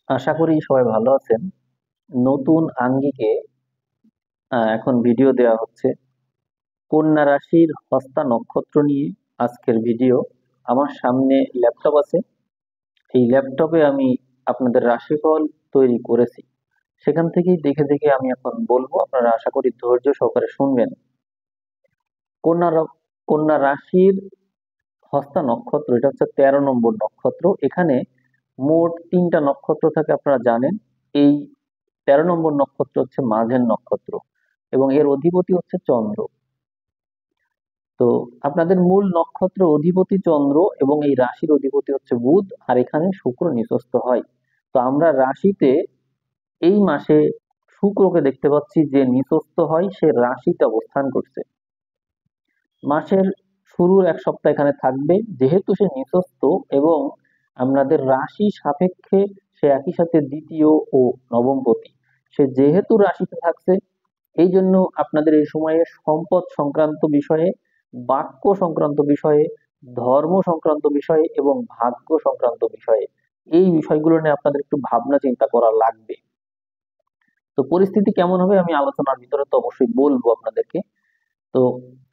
আশা করি সবাই ভালো আছেন। নতুন আঙ্গিকে এখন ভিডিও দেওয়া হচ্ছে। কন্যা রাশির হস্তা নক্ষত্র নিয়ে আজকের ভিডিও। আমার সামনে ল্যাপটপ আছে। এই ল্যাপটপে আমি আপনাদের রাশিফল তৈরি করেছি। সেখান থেকেই দেখে দেখে আমি এখন বলবো, আপনারা আশা করি ধৈর্য সহকারে শুনবেন। কন্যা কন্যা রাশির হস্তা নক্ষত্র, এটা হচ্ছে 13 নম্বর নক্ষত্র। এখানে মোট 3টা নক্ষত্র থাকে, আপনারা জানেন। এই 13 নম্বর নক্ষত্র হচ্ছে মাঝের নক্ষত্র এবং এর অধিপতি হচ্ছে চন্দ্র। তো আপনাদের মূল নক্ষত্র অধিপতি চন্দ্র এবং এই রাশির অধিপতি হচ্ছে বুধ, আর এখানে শুক্র নিচস্থ হয়। তো আমরা রাশিতে এই মাসে শুক্রকে দেখতে পাচ্ছি যে নিচস্থ হয়, সে রাশিতে অবস্থান করছে। মাসের শুরুর এক সপ্তাহ এখানে থাকবে, যেহেতু সে নিচস্থ এবং আপনাদের রাশি সাপেক্ষে সে একই সাথে দ্বিতীয় ও নবমপতি। সে যেহেতু রাশিতে থাকছে, এই জন্য আপনাদের এই সময়ে সম্পদ সংক্রান্ত বিষয়ে, বাক্য সংক্রান্ত বিষয়ে, ধর্ম সংক্রান্ত বিষয়ে এবং ভাগ্য সংক্রান্ত বিষয়ে, এই বিষয়গুলো নিয়ে আপনাদের একটু ভাবনা চিন্তা করা লাগবে। তো পরিস্থিতি কেমন হবে আমি আলোচনার ভিতরে তো অবশ্যই বলবো আপনাদেরকে। তো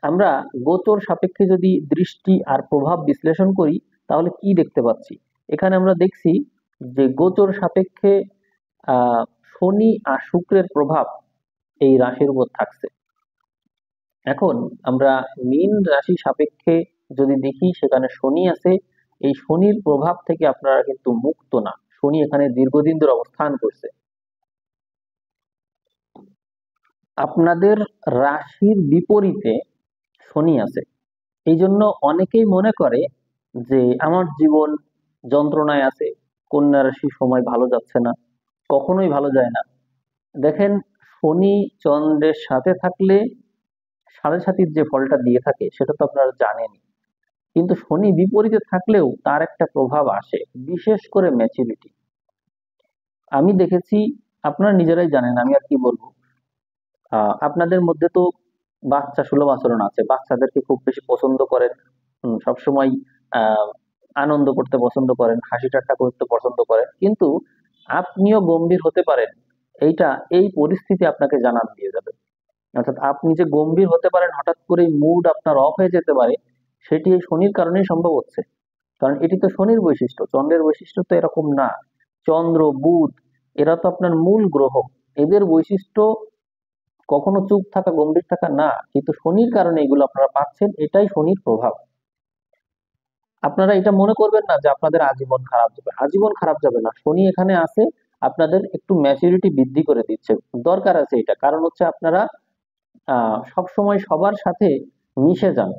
আমরা গোচর সাপেক্ষে যদি দৃষ্টি আর প্রভাব বিশ্লেষণ করি, তাহলে কি দেখতে পাচ্ছি? এখানে আমরা দেখছি যে গোচর সাপেক্ষে আহ শনি আর শুক্রের প্রভাব এই রাশির উপর থাকছে। এখন আমরা মীন রাশি সাপেক্ষে যদি দেখি, সেখানে শনি আছে। এই শনির প্রভাব থেকে আপনারা কিন্তু মুক্ত না। শনি এখানে দীর্ঘদিন ধরে অবস্থান করছে। আপনাদের রাশির বিপরীতে শনি আছে। এই জন্য অনেকেই মনে করে যে আমার জীবন যন্ত্রণায় আছে, কন্যা রাশির সময় ভালো যাচ্ছে না। কখনোই ভালো যায় না। দেখেন, শনি চন্দ্রের সাথে থাকলে সাড়ে সাতির যে ফলটা দিয়ে থাকে সেটা তো আপনারা জানেনই। কিন্তু শনি বিপরীতে থাকলেও তার একটা প্রভাব আসে, বিশেষ করে ম্যাচুরিটি। আমি দেখেছি, আপনারা নিজেরাই জানেন, আমি আর কি বলবো। আপনাদের মধ্যে তো বাচ্চা সুলভ আচরণ আছে, বাচ্চাদেরকে খুব বেশি পছন্দ করেন। সবসময় আহ আনন্দ করতে পছন্দ করেন, হাসি ঠাট্টা করতে পছন্দ করেন, কিন্তু আপনিও গম্ভীর হতে পারেন। এইটা, এই পরিস্থিতি আপনাকে জানান দিয়ে যাবে। অর্থাৎ আপনি যে গম্ভীর হতে পারেন, হঠাৎ করে মুড আপনার অফ হয়ে যেতে পারে, সেটি এই শনির কারণেই সম্ভব হচ্ছে। কারণ এটি তো শনির বৈশিষ্ট্য, চন্দ্রের বৈশিষ্ট্য তো এরকম না। চন্দ্র, বুধ, এরা তো আপনার মূল গ্রহ। এদের বৈশিষ্ট্য কখনো চুপ থাকা, গম্ভীর থাকা না, কিন্তু শনির কারণে এগুলো আপনারা পাচ্ছেন, এটাই শনির প্রভাব। আপনারা এটা মনে করবেন না যে আপনাদের আজীবন খারাপ যাবে, আজীবন খারাপ যাবে না। শনি এখানে আছে, আপনাদের একটু ম্যাচুরিটি বৃদ্ধি করে দিচ্ছে, দরকার আছে এটা। কারণ হচ্ছে আপনারা সব সময় সবার সাথে মিশে যান।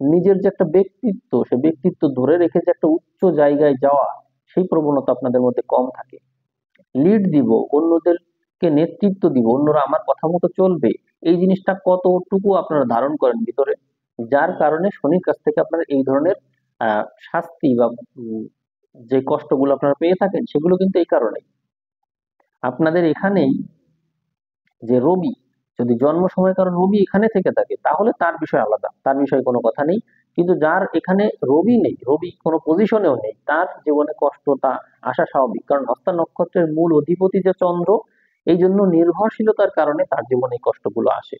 নিজের যে একটা ব্যক্তিত্ব, সে ব্যক্তিত্ব ধরে রেখে যে একটা উচ্চ জায়গায় যাওয়া, সেই প্রবণতা আপনাদের মধ্যে কম থাকে। লিড দিব, অন্যদেরকে নেতৃত্ব দিব, অন্যরা আমার কথা মতো চলবে, এই জিনিসটা কতটুকু আপনারা ধারণ করেন ভিতরে, যার কারণে শনির কাছ থেকে আপনারা এই ধরনের শাস্তি বা যে কষ্টগুলো আপনারা পেয়ে থাকেন, সেগুলো কিন্তু এই কারণেই। আপনাদের এখানেই যে রবি, যদি জন্ম সময় কারণ রবি এখানে থেকে থাকে, তাহলে তার বিষয় আলাদা, তার বিষয়ে কোনো কথা নেই। কিন্তু যার এখানে রবি নেই, রবি কোনো পজিশনেও নেই, তার জীবনে কষ্ট তা আসা স্বাভাবিক। কারণ হস্তা নক্ষত্রের মূল অধিপতি যে চন্দ্র, এই জন্য নির্ভরশীলতার কারণে তার জীবনে এই কষ্টগুলো আসে।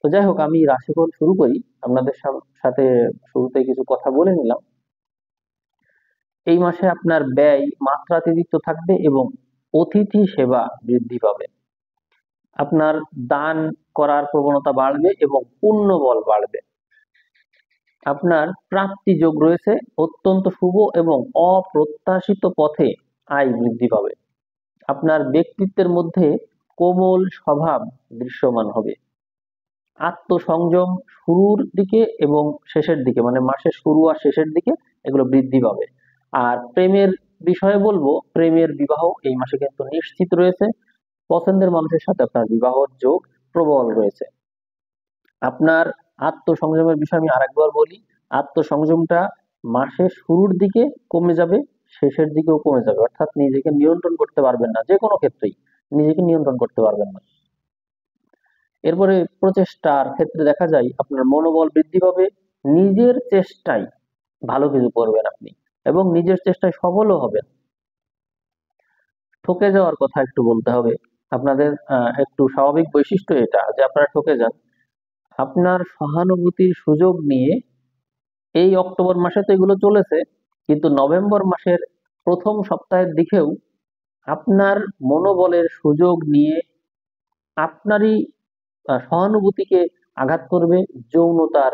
তো যাই হোক, আমি রাশিফল শুরু করি। আপনাদের সাথে শুরুতে কিছু কথা বলে নিলাম। এই মাসে আপনার ব্যয় মাত্রাতিরিক্ত থাকবে এবং অতিথি সেবা বৃদ্ধি পাবে। আপনার দান করার প্রবণতা বাড়বে এবং পুণ্যবল বাড়বে। আপনার প্রাপ্তি যোগ রয়েছে, অত্যন্ত শুভ এবং অপ্রত্যাশিত পথে আয় বৃদ্ধি পাবে। আপনার ব্যক্তিত্বের মধ্যে কোমল স্বভাব দৃশ্যমান হবে। আত্মসংযম শুরুর দিকে এবং শেষের দিকে, মানে মাসের শুরু আর শেষের দিকে এগুলো বৃদ্ধি পাবে। আর প্রেমের বিষয়ে বলবো, প্রেমের বিবাহ এই মাসে কিন্তু নিশ্চিত রয়েছে। পছন্দের মানুষের সাথে আপনার বিবাহর যোগ প্রবল রয়েছে। আপনার আত্মসংযমের বিষয় আমি আরেকবার বলি, আত্মসংযমটা মাসের শুরুর দিকে কমে যাবে, শেষের দিকেও কমে যাবে। অর্থাৎ নিজেকে নিয়ন্ত্রণ করতে পারবেন না, যে কোনো ক্ষেত্রেই নিজেকে নিয়ন্ত্রণ করতে পারবেন না। এরপরে প্রচেষ্টার ক্ষেত্রে দেখা যায় আপনার মনোবল বৃদ্ধি পাবে। নিজের চেষ্টায় ভালো কিছু করবেন আপনি এবং নিজের চেষ্টায় সফলও হবেন। ঠকে যাওয়ার কথা একটু বলতে হবে। আপনাদের একটু স্বাভাবিক বৈশিষ্ট্য এটা যে আপনারা ঠকে যান। আপনার সহানুভূতির সুযোগ নিয়ে এই অক্টোবর মাসে তো এগুলো চলেছে, কিন্তু নভেম্বর মাসের প্রথম সপ্তাহের দিকেও আপনার মনোবলের সুযোগ নিয়ে আপনারই সহানুভূতিকে আঘাত করবে, যৌনতার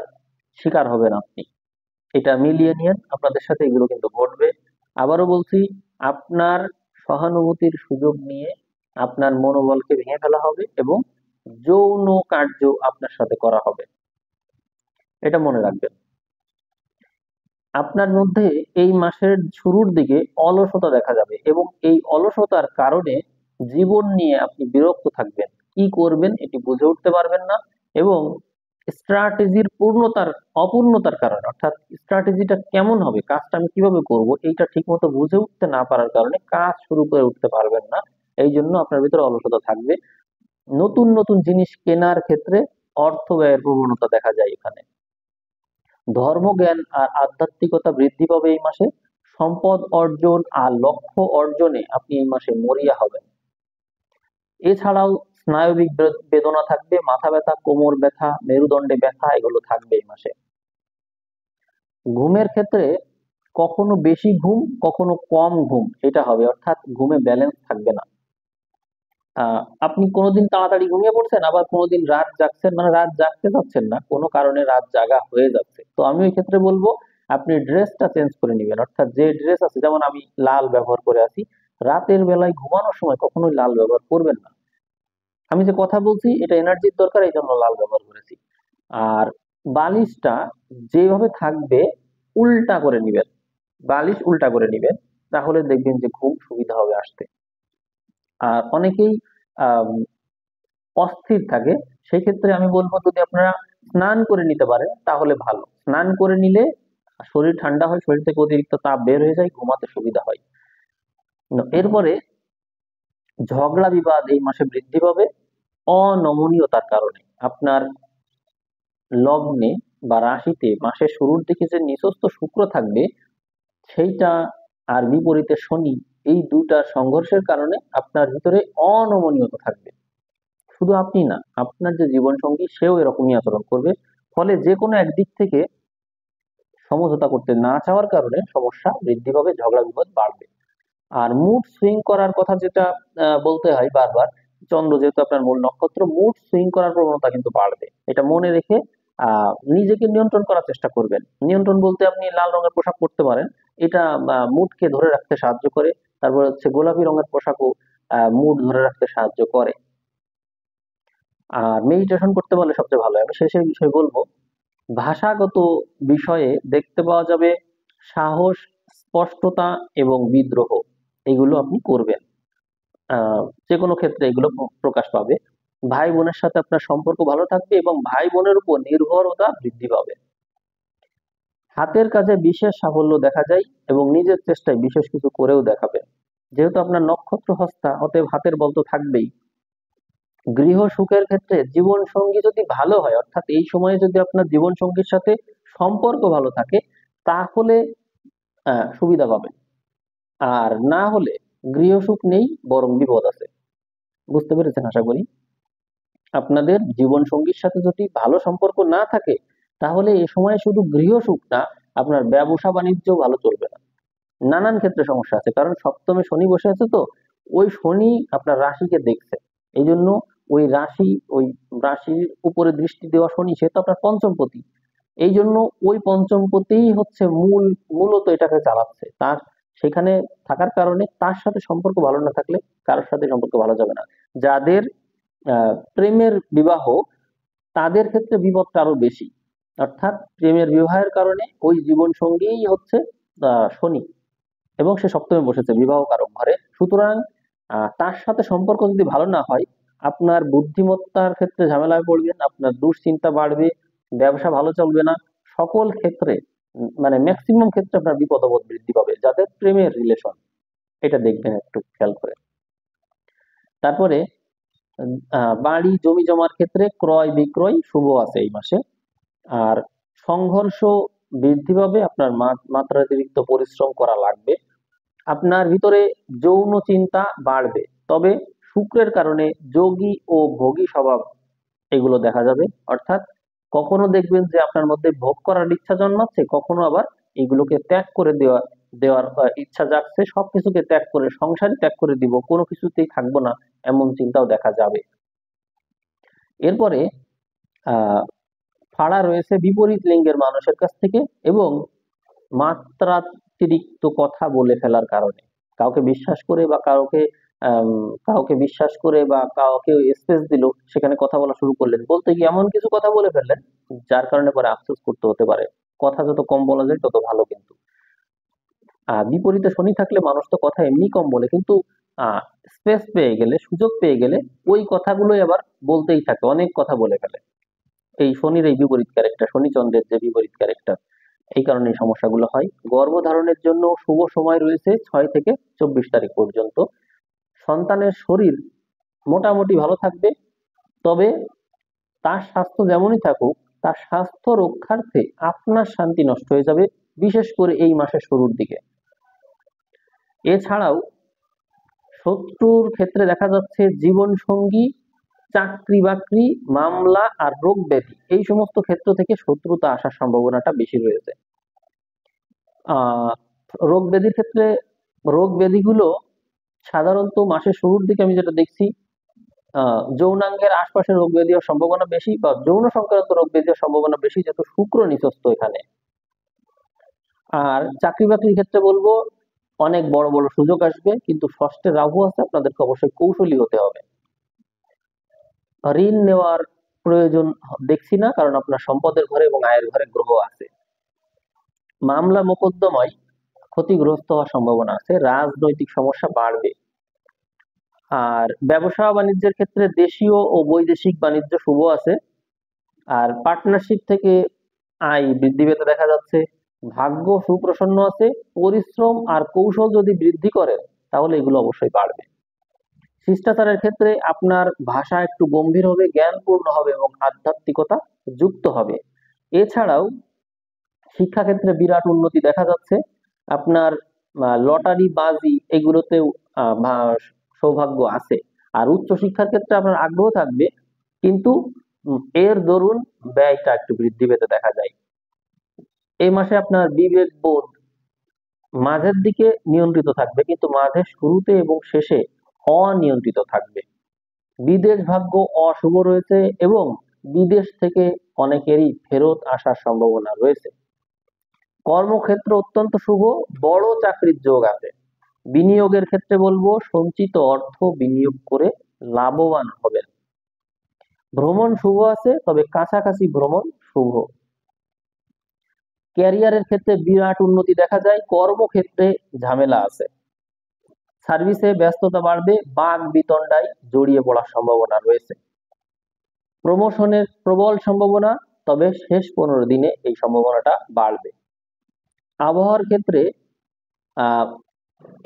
শিকার হবেন আপনি। এটা মিলিয়ে নিয়েন, আপনাদের সাথে এগুলো কিন্তু ঘটবে। আবারও বলছি, আপনার সহানুভূতির সুযোগ নিয়ে আপনার মনোবলকে ভেঙে ফেলা হবে এবং যৌন কার্য আপনার সাথে করা হবে, এটা মনে রাখবেন। আপনার মধ্যে এই মাসের শুরুর দিকে অলসতা দেখা যাবে এবং এই অলসতার কারণে জীবন নিয়ে আপনি বিরক্ত থাকবেন, কি করবেন এটি বুঝে উঠতে পারবেন না এবং স্ট্র্যাটেজির অপূর্ণতার কারণে, অর্থাৎ স্ট্র্যাটেজিটা কেমন হবে, কাজটা আমি কিভাবে করব, এইটা ঠিক মতো বুঝে উঠতে না পারার কারণে কাজ শুরু করে উঠতে পারবেন না। এই জন্য আপনার ভিতরে অলসতা থাকবে। নতুন নতুন জিনিস কেনার ক্ষেত্রে অর্থ ব্যয়ের প্রবণতা দেখা যায় এখানে। ধর্মজ্ঞান আর আধ্যাত্মিকতা বৃদ্ধি পাবে এই মাসে। সম্পদ অর্জন আর লক্ষ্য অর্জনে আপনি এই মাসে মরিয়া হবেন। এছাড়াও স্নায়বিক বেদনা থাকবে, মাথা ব্যথা, কোমর ব্যথা, মেরুদণ্ডে ব্যথা, এগুলো থাকবে এই মাসে। ঘুমের ক্ষেত্রে কখনো বেশি ঘুম, কখনো কম ঘুম, এটা হবে, অর্থাৎ ঘুমে ব্যালেন্স থাকবে না। আপনি কোনোদিন তাড়াতাড়ি ঘুমিয়ে পড়ছেন, আবার কোনোদিন রাত জাগছেন, মানে রাত জাগতে চাচ্ছেন না, কোনো কারণে রাত জাগা হয়ে যাচ্ছে। তো আমি ওই ক্ষেত্রে বলবো আপনি ড্রেসটা চেঞ্জ করে নিবেন, অর্থাৎ যে ড্রেস আছে, যেমন আমি লাল ব্যবহার করে আছি, রাতের বেলায় ঘুমানোর সময় কখনোই লাল ব্যবহার করবেন না। আমি যে কথা বলছি এটা এনার্জির দরকার, এই জন্য লাল ব্যবহার করেছি। আর বালিশটা যেভাবে থাকবে উল্টা করে নিবেন, বালিশ উল্টা করে নিবেন, তাহলে দেখবেন যে ঘুম সুবিধা হবে আসতে। আর অনেকেই আহ অস্থির থাকে, সেই ক্ষেত্রে আমি বলবো যদি আপনারা স্নান করে নিতে পারেন তাহলে ভালো। স্নান করে নিলে শরীর ঠান্ডা হয়, শরীর থেকে অতিরিক্ত তাপ বের হয়ে যায়, ঘুমাতে সুবিধা হয়। এরপরে ঝগড়া বিবাদ এই মাসে বৃদ্ধি পাবে অনমনীয়তার কারণে। আপনার লগ্নে বা রাশিতে মাসের শুরুর দিকে যে নিচস্থ শুক্র থাকবে সেইটা আর বিপরীতে শনি, এই দুটা সংঘর্ষের কারণে আপনার ভিতরে অনমনীয়তা থাকবে। শুধু আপনি না, আপনার যে জীবন সঙ্গী সেও এরকমই আচরণ করবে। ফলে যে কোনো একদিক থেকে সমঝোতা করতে না চাওয়ার কারণে সমস্যা বৃদ্ধি পাবে, ঝগড়া বিবাদ বাড়বে। আর মুড সুইং করার কথা যেটা বলতে হয় বারবার, চন্দ্র যেহেতু আপনার মূল নক্ষত্র, মুড সুইং করার প্রবণতা কিন্তু বাড়বে, এটা মনে রেখে নিজেকে নিয়ন্ত্রণ করার চেষ্টা করবেন। নিয়ন্ত্রণ বলতে আপনি লাল রঙের পোশাক পরতে পারেন, এটা মুডকে ধরে রাখতে সাহায্য করে। তারপর হচ্ছে গোলাপি রঙের পোশাকও মুড ধরে রাখতে সাহায্য করে। আর মেডিটেশন করতে পারলে সবচেয়ে ভালো হয়। আমি শেষে বিষয় বলবো, ভাষাগত বিষয়ে দেখতে পাওয়া যাবে সাহস, স্পষ্টতা এবং বিদ্রোহ, এগুলো আপনি করবেন। যে কোনো ক্ষেত্রে এগুলো প্রকাশ পাবে। ভাই বোনের সাথে আপনার সম্পর্ক ভালো থাকবে এবং ভাই বোনের উপর নির্ভরতা বৃদ্ধি পাবে। হাতের কাজে বিশেষ সাফল্য দেখা যায় এবং নিজের চেষ্টায় বিশেষ কিছু করেও দেখাবেন। যেহেতু আপনার নক্ষত্র হস্তা, অতএব হাতের বল তো থাকবেই। গৃহ সুখের ক্ষেত্রে জীবন সঙ্গী যদি ভালো হয়, অর্থাৎ এই সময়ে যদি আপনার জীবন সঙ্গীর সাথে সম্পর্ক ভালো থাকে, তাহলে সুবিধা পাবেন। আর না হলে গৃহ সুখ নেই, বরং বিপদ আছে। বুঝতে পেরেছেন আশা করি। আপনাদের জীবন সঙ্গীর সাথে যদি ভালো সম্পর্ক না থাকে, তাহলে এ সময় শুধু গৃহ সুখ না, আপনার ব্যবসা বাণিজ্য ভালো চলবে না, নানান ক্ষেত্রে সমস্যা আছে। কারণ সপ্তমে শনি বসে আছে, তো ওই শনি আপনার রাশিকে দেখছে। এই জন্য ওই রাশির উপরে দৃষ্টি দেওয়া শনি, সে তো আপনার পঞ্চমপতি। এই জন্য ওই পঞ্চমপতিই হচ্ছে মূলত এটাকে চালাচ্ছে। তার সেখানে থাকার কারণে তার সাথে সম্পর্ক ভালো না থাকলে কারোর সাথে সম্পর্ক ভালো যাবে না। যাদের প্রেমের বিবাহ, তাদের ক্ষেত্রে বিপদটা আরো বেশি। অর্থাৎ প্রেমের বিবাহের কারণে ওই জীবন সঙ্গীই হচ্ছে শনি, এবং সে সপ্তমে বসেছে বিবাহ কারক ঘরে। সুতরাং তার সাথে সম্পর্ক যদি ভালো না হয়, আপনার বুদ্ধিমত্তার ক্ষেত্রে ঝামেলায় পড়বেন, আপনার দুশ্চিন্তা বাড়বে, ব্যবসা ভালো চলবে না, সকল ক্ষেত্রে মানে ম্যাক্সিমাম ক্ষেত্রে আপনার বিপদ আপদ বৃদ্ধি পাবে। যাদের প্রেমের রিলেশন, এটা দেখবেন একটু খেয়াল করে। তারপরে বাড়ি জমি জমার ক্ষেত্রে ক্রয় বিক্রয় শুভ আছে এই মাসে। আর সংঘর্ষ বৃদ্ধি পাবে, আপনার মাত্রাতিরিক্ত পরিশ্রম করা লাগবে। আপনার ভিতরে যৌন চিন্তা বাড়বে, তবে শুক্রের কারণে যোগী ও ভোগী স্বভাব এগুলো দেখা যাবে। অর্থাৎ কখনো দেখবেন যে আপনার মধ্যে ভোগ করার ইচ্ছা জন্মাচ্ছে, কখনো আবার এগুলোকে ত্যাগ করে দেওয়ার ইচ্ছা জাগছে, সবকিছুকে ত্যাগ করে সংসারই ত্যাগ করে দিব, কোনো কিছুতেই থাকবো না, এমন চিন্তাও দেখা যাবে। এরপরে আহ ফাড়া রয়েছে বিপরীত লিঙ্গের মানুষের কাছ থেকে, এবং মাত্রাতিরিক্ত কথা বলে ফেলার কারণে কাউকে বিশ্বাস করে বা আম, কাউকে বিশ্বাস করে বা কাউকে স্পেস দিল, সেখানে কথা বলা শুরু করলেন, বলতে গিয়ে এমন কিছু কথা বলে ফেললেন যার কারণে পরে আফসোস করতে হতে পারে। কথা যত কম বলা যায় তত ভালো। কিন্তু বিপরীতে শনি থাকলে মানুষ তো কথা এমনি কম বলে, কিন্তু স্পেস পেয়ে গেলে, সুযোগ পেয়ে গেলে ওই কথাগুলোই আবার বলতেই থাকে, অনেক কথা বলে ফেলে। এই শনির এই বিপরীত ক্যারেক্টার, শনি চন্দ্রের যে বিপরীত ক্যারেক্টার, এই কারণে এই সমস্যাগুলো হয়। গর্ভধারণের জন্য শুভ সময় রয়েছে 6 থেকে 24 তারিখ পর্যন্ত। সন্তানের শরীর মোটামুটি ভালো থাকবে, তবে তার স্বাস্থ্য যেমনই থাকুক, তার স্বাস্থ্য রক্ষার্থে আপনার শান্তি নষ্ট হয়ে যাবে, বিশেষ করে এই মাসের শুরুর দিকে। এছাড়াও শত্রুর ক্ষেত্রে দেখা যাচ্ছে জীবন সঙ্গী, চাকরি বাকরি, মামলা আর রোগ ব্যাধি, এই সমস্ত ক্ষেত্র থেকে শত্রুতা আসার সম্ভাবনাটা বেশি রয়েছে। আহ রোগ ব্যাধির ক্ষেত্রে, রোগ ব্যাধিগুলো সাধারণত মাসের শুরুর দিকে আমি যেটা দেখছি, যৌনাঙ্গের আশপাশে রোগ ব্যাধি হওয়ার সম্ভাবনা বেশি, বা যৌন সংক্রান্ত রোগ ব্যাধি হওয়ার সম্ভাবনা বেশি, যেহেতু শুক্র নিচস্থ এখানে। আর চাকরি বাকরির ক্ষেত্রে বলবো অনেক বড় বড় সুযোগ আসবে, কিন্তু ষষ্ঠে রাহু আছে, আপনাদেরকে অবশ্যই কৌশলী হতে হবে। ঋণ নেওয়ার প্রয়োজন দেখছি না, কারণ আপনার সম্পদের ঘরে এবং আয়ের ঘরে গ্রহ আছে। মামলা মোকদ্দমায় ক্ষতিগ্রস্ত হওয়ার সম্ভাবনা আছে, রাজনৈতিক সমস্যা বাড়বে। আর ব্যবসা বাণিজ্যের ক্ষেত্রে দেশীয় ও বৈদেশিক বাণিজ্য শুভ আছে। আর পার্টনারশিপ থেকে আয় বৃদ্ধি পেতে দেখা যাচ্ছে। ভাগ্য সুপ্রসন্ন আছে। পরিশ্রম আর কৌশল যদি বৃদ্ধি করেন, তাহলে এগুলো অবশ্যই বাড়বে। শিষ্টাচারের ক্ষেত্রে আপনার ভাষা একটু গম্ভীর হবে, জ্ঞানপূর্ণ হবে এবং আধ্যাত্মিকতা যুক্ত হবে। এছাড়াও শিক্ষাক্ষেত্রে বিরাট উন্নতি দেখা যাচ্ছে। আপনার লটারি বাজি এগুলোতেও সৌভাগ্য আছে। আর উচ্চশিক্ষার ক্ষেত্রে আপনার আগ্রহ থাকবে, কিন্তু এর দরুন ব্যয়টা একটু বৃদ্ধি পেতে দেখা যায়। এই মাসে আপনার বিবেক বোধ মাঝের দিকে নিয়ন্ত্রিত থাকবে, কিন্তু মাঝের শুরুতে এবং শেষে অনিয়ন্ত্রিত থাকবে। বিদেশ ভাগ্য অশুভ রয়েছে, এবং বিদেশ থেকে অনেকেরই ফেরত আসার সম্ভাবনা রয়েছে। কর্মক্ষেত্র অত্যন্ত শুভ, বড় চাকরির যোগ আছে। বিনিয়োগের ক্ষেত্রে বলবো সঞ্চিত অর্থ বিনিয়োগ করে লাভবান হবেন। ভ্রমণ শুভ আছে, তবে কাছাকাছি ভ্রমণ শুভ। ক্যারিয়ারের ক্ষেত্রে বিরাট উন্নতি দেখা যায়, কর্মক্ষেত্রে ঝামেলা আছে। সার্ভিসে ব্যস্ততা বাড়বে, বাক বিতণ্ডায় জড়িয়ে পড়ার সম্ভাবনা রয়েছে। প্রমোশনের প্রবল সম্ভাবনা, তবে শেষ 15 দিনে এই সম্ভাবনাটা বাড়বে। আবহাওয়ার ক্ষেত্রে আহ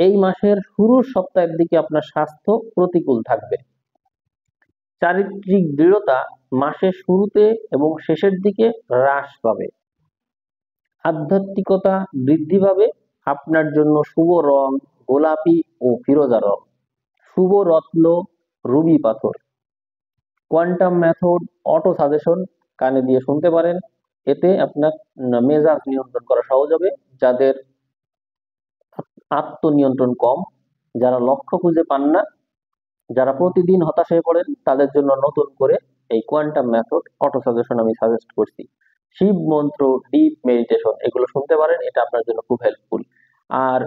এই মাসের শুরুর সপ্তাহের দিকে আপনার স্বাস্থ্য প্রতিকূল থাকবে। চারিত্রিক দৃঢ়তা মাসের শুরুতে এবং শেষের দিকে হ্রাস পাবে। আধ্যাত্মিকতা বৃদ্ধি পাবে। আপনার জন্য শুভ রং গোলাপি ও ফিরোজা রং। শুভ রত্ন রুবি পাথর। কোয়ান্টাম মেথড, অটো সাজেশন কানে দিয়ে শুনতে পারেন, এতে আপনার মেজাজ নিয়ন্ত্রণ করা সহজ হবে। যাদের আত্মনিয়ন্ত্রণ কম, যারা লক্ষ্য খুঁজে পান না, যারা প্রতিদিন হতাশ হয়ে পড়েন, তাদের জন্য নতুন করে এই কোয়ান্টাম মেথড, অটো সাজেশন আমি সাজেস্ট করছি। শিব মন্ত্র, ডিপ মেডিটেশন এগুলো শুনতে পারেন, এটা আপনার জন্য খুব হেল্পফুল। আর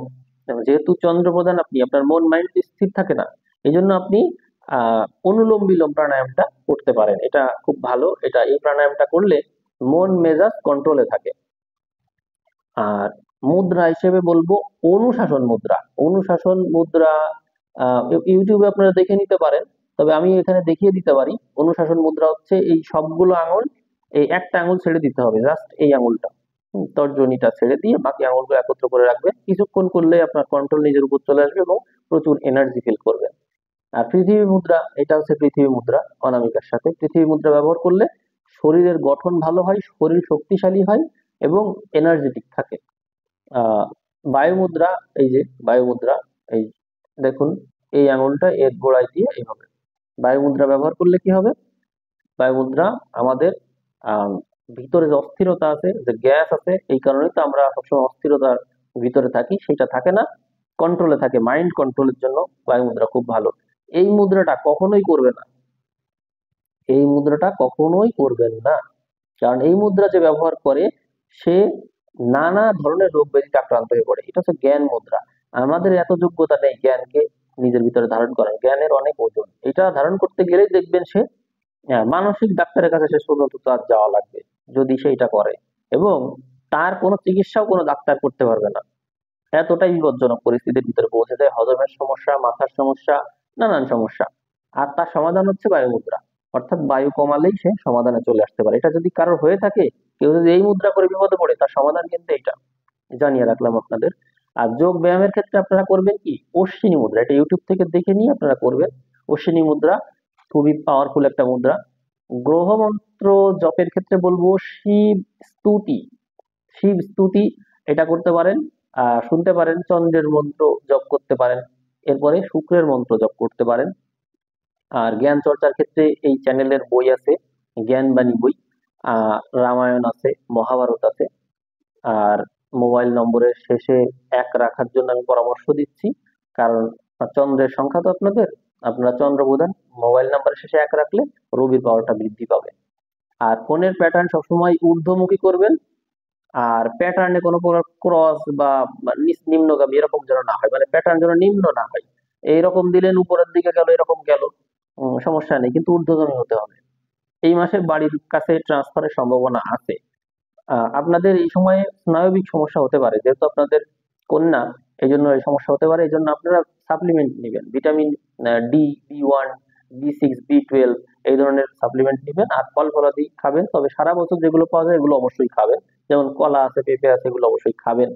যেহেতু চন্দ্র প্রধান আপনি, আপনার মন মাইন্ড স্থির থাকে না, এই জন্য আপনি অনুলোম বিলোম প্রাণায়ামটা করতে পারেন, এটা খুব ভালো। এই প্রাণায়ামটা করলে মন মেজাজ কন্ট্রোলে থাকে। আর মুদ্রা হিসেবে বলবো অনুশাসন মুদ্রা। অনুশাসন মুদ্রা ইউটিউবে আপনারা দেখে নিতে পারেন, তবে আমি এখানে দেখিয়ে দিতে পারি। অনুশাসন মুদ্রা হচ্ছে এই সবগুলো আঙুল, এই একটা আঙুল ছেড়ে দিতে হবে, জাস্ট এই আঙুলটা, তর্জনীটা ছেড়ে দিয়ে বাকি আঙুলগুলো একত্র করে রাখবেন। কিছুক্ষণ করলে আপনার কন্ট্রোল নিজের উপর চলে আসবে এবং প্রচুর এনার্জি ফিল করবেন। আর পৃথিবী মুদ্রা, এটা হচ্ছে পৃথিবী মুদ্রা অনামিকার সাথে। পৃথিবী মুদ্রা ব্যবহার করলে শরীরের গঠন ভালো হয়, শরীর শক্তিশালী হয় এবং এনার্জেটিক থাকে। বায়ু মুদ্রা, এই যে বায়ু মুদ্রা, এই দেখুন, এই আঙুলটা এর গোড়ায় দিয়ে এইভাবে বায়ু মুদ্রা ব্যবহার করলে কি হবে? বায়ু মুদ্রা আমাদের আহ ভিতরে যে অস্থিরতা আছে, যে গ্যাস আছে, এই কারণেই তো আমরা সবসময় অস্থিরতার ভিতরে থাকি, সেটা থাকে না, কন্ট্রোলে থাকে। মাইন্ড কন্ট্রোলের জন্য বায়ু মুদ্রা খুব ভালো। এই মুদ্রাটা কখনোই করবে না, এই মুদ্রাটা কখনোই করবেন না। কারণ এই মুদ্রা যে ব্যবহার করে, সে নানা ধরনের রোগ ব্যাধিতে আক্রান্ত হয়ে পড়ে। এটা হচ্ছে জ্ঞান মুদ্রা। আমাদের এত যোগ্যতা নেই জ্ঞানকে নিজের ভিতরে ধারণ করার, জ্ঞানের অনেক ওজন। এটা ধারণ করতে গেলেই দেখবেন সে মানসিক ডাক্তারের কাছে শেষ পর্যন্ত তার যাওয়া লাগবে, যদি সে এটা করে। এবং তার কোনো চিকিৎসাও কোনো ডাক্তার করতে পারবে না, এতটাই বিপজ্জনক পরিস্থিতির ভিতরে পৌঁছে যায়। হজমের সমস্যা, মাথার সমস্যা, নানান সমস্যা। আর তার সমাধান হচ্ছে বায়ু মুদ্রা। অর্থাৎ বায়ু কমালেই সে সমাধানে চলে আসতে পারে। এটা যদি কারোর হয়ে থাকে, কেউ যদি এই মুদ্রা করে বিপদে পড়ে, তার সমাধান কিন্তু এটা, জানিয়ে রাখলাম আপনাদের। আর যোগ ব্যায়ামের ক্ষেত্রে আপনারা করবেন কি, অশ্বিনী মুদ্রা, এটা ইউটিউব থেকে দেখে নিয়ে আপনারা করবেন। অশ্বিনী মুদ্রা খুবই পাওয়ারফুল একটা মুদ্রা। গ্রহ মন্ত্র জপের ক্ষেত্রে বলবো শিব স্তুতি, শিব স্তুতি এটা করতে পারেন। শুনতে পারেন, চন্দ্রের মন্ত্র জপ করতে পারেন, এরপরে শুক্রের মন্ত্র জপ করতে পারেন। আর জ্ঞান চর্চার ক্ষেত্রে এই চ্যানেলের বই আছে, জ্ঞানবাণী বই, রামায়ণ আছে, মহাভারত আছে। আর মোবাইল নম্বরের শেষে 1 রাখার জন্য আমি পরামর্শ দিচ্ছি। কারণ চন্দ্রের সংখ্যা তো আপনারা চন্দ্র প্রধান, মোবাইল নাম্বারের শেষে 1 রাখলে রবির পাওয়ারটা বৃদ্ধি পাবে। আর ফোনের প্যাটার্ন সবসময় ঊর্ধ্বমুখী করবেন। আর প্যাটার্নে কোনো প্রকার ক্রস বা নিম্নগামী এরকম যেন না হয়, মানে প্যাটার্ন যেন নিম্ন না হয়। এইরকম দিলেন উপরের দিকে গেল, এরকম গেল, সমস্যা নেই, কিন্তু ঊর্ধ্বগামী হতে হবে। এই মাসে বাড়ির কাছে ট্রান্সফারের সম্ভাবনা আছে। আপনাদের এই সময়ে স্নায়বিক সমস্যা হতে পারে, যেহেতু আপনাদের কন্যা, এই জন্য এই সমস্যা হতে পারে। এই জন্য আপনারা সাপ্লিমেন্ট নেবেন, vitamin D, B 1, B 6, B 12, এই ধরনের সাপ্লিমেন্ট নেবেন। আর ফল ফলাদি খাবেন, তবে সারা বছর যেগুলো পাওয়া যায় এগুলো অবশ্যই খাবেন। যেমন কলা আছে, পেঁপে আছে, এগুলো অবশ্যই খাবেন।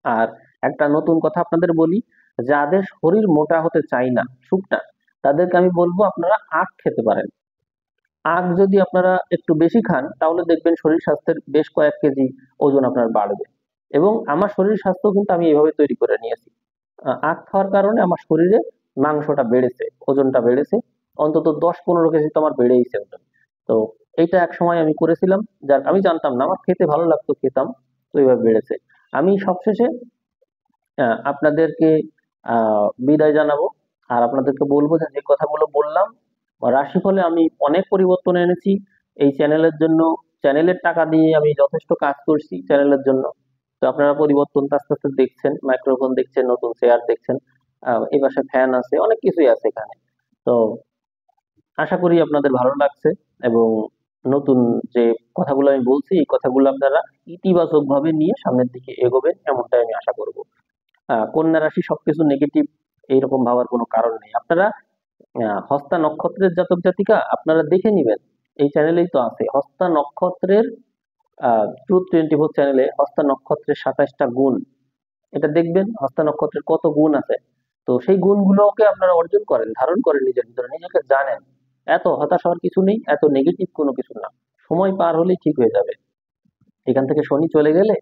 আর একটা নতুন কথা আপনাদের বলি, যাদের শরীর মোটা হতে চায় না, শুকনা, তাদেরকে আমি বলবো আপনারা আখ খেতে পারেন। আখ যদি আপনারা একটু বেশি খান, তাহলে দেখবেন শরীর স্বাস্থ্যের বেশ কয়েক কেজি ওজন আপনার বাড়বে। এবং আমার শরীর স্বাস্থ্য কিন্তু আমি এভাবে তৈরি করে নিয়েছি। আখ খাওয়ার কারণে আমার শরীরে মাংসটা বেড়েছে, ওজনটা বেড়েছে, অন্তত 10-15 কেজি তো আমার বেড়েইছে ওজন। তো এইটা এক সময় আমি করেছিলাম, যার আমি জানতাম না, আমার খেতে ভালো লাগতো, খেতাম, তো এইভাবে বেড়েছে। আমি সবশেষে আপনাদেরকে বিদায় জানাবো। আর আপনাদেরকে বলবো যে যে কথাগুলো বললাম, রাশিফলে আমি অনেক পরিবর্তন এনেছি এই চ্যানেলের জন্য। চ্যানেলের টাকা দিয়ে আমি যথেষ্ট কাজ করছি চ্যানেলের জন্য। তো আপনারা পরিবর্তনটা আস্তে আস্তে দেখছেন, মাইক্রোফোন দেখছেন, নতুন চেয়ার দেখছেন, এই পাশে ফ্যান আছে, অনেক কিছুই আছে এখানে। তো আশা করি আপনাদের ভালো লাগছে। এবং নতুন যে কথাগুলো আমি বলছি, এই কথাগুলো আপনারা ইতিবাচক ভাবে নিয়ে সামনের দিকে এগোবেন, এমনটাই আমি আশা করব। কন্যা রাশি সবকিছু নেগেটিভ এইরকম ভাবার কোনো কারণ নেই। আপনারা হস্তা নক্ষত্রের জাতক জাতিকা আপনারা দেখে নিবেন, এই চ্যানেলেই তো আছে হস্তা নক্ষত্রের ট্রুথ 24 চ্যানেলে হস্তা নক্ষত্রের 27টা গুণ, এটা দেখবেন হস্তা নক্ষত্রের কত গুণ আছে। তো সেই গুণগুলোকে আপনারা অর্জন করেন, ধারণ করেন নিজের ভিতরে, নিজেকে জানেন। এত হতাশ হওয়ার কিছু নেই, এত নেগেটিভ কোনো কিছু না। সময় পার হলেই ঠিক হয়ে যাবে। এখান থেকে শনি চলে গেলে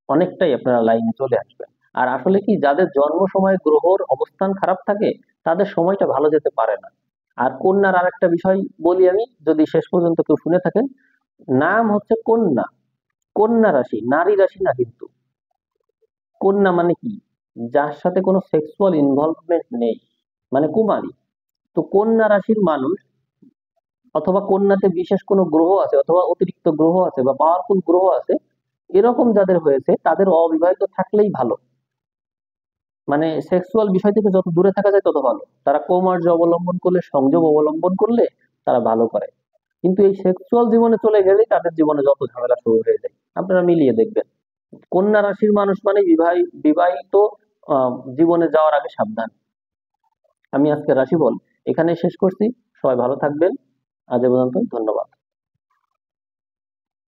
অনেকটাই আপনারা লাইনে চলে আসবেন। আর আসলে কি, যাদের জন্ম সময় গ্রহর অবস্থান খারাপ থাকে, তাদের সময়টা ভালো যেতে পারে না। আর কন্যার আরেকটা বিষয় বলি আমি, যদি শেষ পর্যন্ত কেউ শুনে থাকেন, নাম হচ্ছে কন্যা, কন্যা রাশি, নারী রাশি না কিন্তু। কন্যা মানে কি, যার সাথে কোনো সেক্সুয়াল ইনভলভমেন্ট নেই, মানে কুমারী। তো কন্যা রাশির মানুষ, অথবা কন্যাতে বিশেষ কোনো গ্রহ আছে, অথবা অতিরিক্ত গ্রহ আছে, বা পাওয়ারফুল গ্রহ আছে, এরকম যাদের হয়েছে তাদের অবিবাহিত থাকলেই ভালো। মানে সেক্সুয়াল বিষয় থেকে যত দূরে থাকা যায় তত ভালো। তারা কৌমার্য অবলম্বন করলে, সংযম অবলম্বন করলে তারা ভালো করে। কিন্তু এই সেক্সুয়াল জীবনে চলে গেলেই তাদের জীবনে যত ঝামেলা শুরু হয়ে যায়। আপনারা মিলিয়ে দেখবেন, কন্যা রাশির মানুষ মানে বিবাহিত জীবনে যাওয়ার আগে সাবধান। আমি আজকে রাশিফল এখানে শেষ করছি। সবাই ভালো থাকবেন। আজ এ পর্যন্ত, ধন্যবাদ।